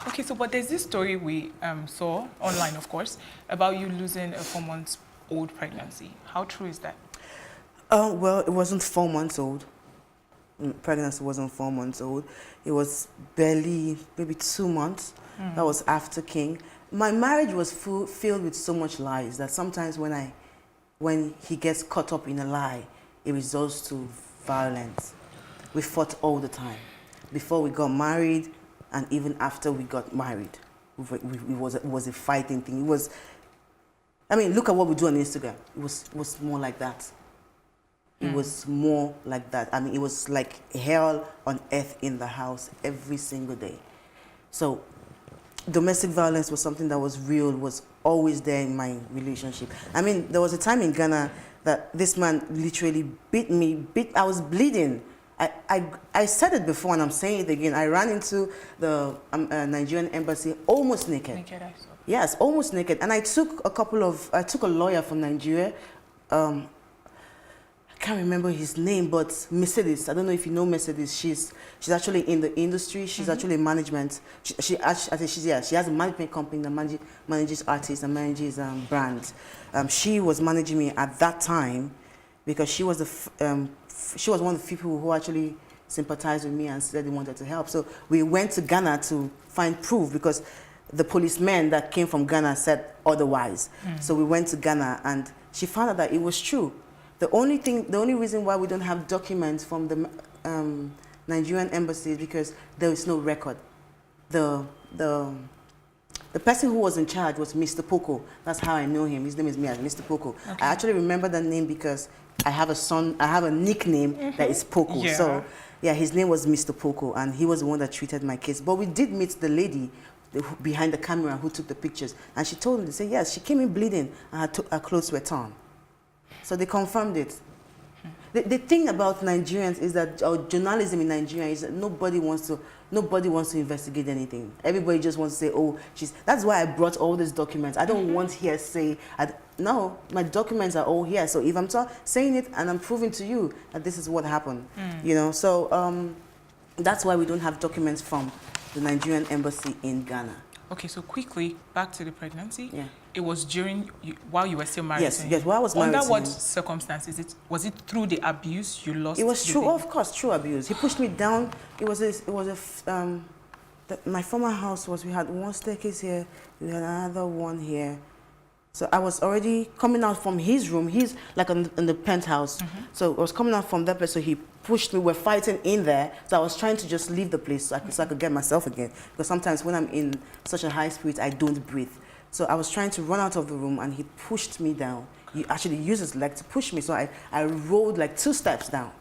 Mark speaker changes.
Speaker 1: Okay, so but there's this story we saw online, of course, about you losing a 4-month-old pregnancy. How true is that?
Speaker 2: Well, it wasn't 4 months old. Pregnancy wasn't 4 months old. It was barely, maybe 2 months. That was after King. My marriage was filled with so much lies that sometimes when he gets caught up in a lie, it results to violence. We fought all the time. Before we got married and even after we got married, it was a fighting thing. It was, I mean, look at what we do on Instagram. It was more like that. It was more like that. I mean, it was like hell on earth in the house every single day. So domestic violence was something that was real, was always there in my relationship. I mean, there was a time in Ghana that this man literally beat me. I was bleeding. I said it before and I'm saying it again. I ran into the Nigerian embassy almost naked.
Speaker 1: Naked, I saw.
Speaker 2: Yes, almost naked. And I took a lawyer from Nigeria. I can't remember his name, but Mercedes. I don't know if you know Mercedes. She's actually in the industry. She's actually in management. She has a management company that manages artists and manages brands. She was managing me at that time because she was one of the people who actually sympathized with me and said they wanted to help. So we went to Ghana to find proof because the policemen that came from Ghana said otherwise. So we went to Ghana and she found out that it was true. The only reason why we don't have documents from the Nigerian embassy is because there is no record. The person who was in charge was Mr. Poco. That's how I know him. His name is Mr. Poco. Okay. I actually remember that name because I have a nickname that is Poco.
Speaker 1: Yeah.
Speaker 2: So yeah, his name was Mr. Poco and he was the one that treated my case. But we did meet the lady behind the camera who took the pictures and she told me, they said, yes, she came in bleeding and her clothes were torn. So they confirmed it. The thing about Nigerians is that, or journalism in Nigeria is that nobody wants to investigate anything. Everybody just wants to say, oh, that's why I brought all these documents. I don't want hearsay. No, my documents are all here. So if I'm saying it and I'm proving to you that this is what happened, you know, so that's why we don't have documents from the Nigerian embassy in Ghana.
Speaker 1: Okay, so quickly, back to the pregnancy.
Speaker 2: Yeah.
Speaker 1: It was while you were still married to him?
Speaker 2: Yes, while I was married to him.
Speaker 1: Under what circumstances? Was it through the abuse you lost?
Speaker 2: It was true, of course, true abuse. He pushed me down. My former house we had one staircase here, we had another one here. So I was already coming out from his room. He's like in the penthouse. So I was coming out from that place, so he pushed me. We're fighting in there. So I was trying to just leave the place so I could get myself again. Because sometimes when I'm in such a high spirit, I don't breathe. So I was trying to run out of the room and he pushed me down. He actually used his leg to push me. So I rolled like 2 steps down.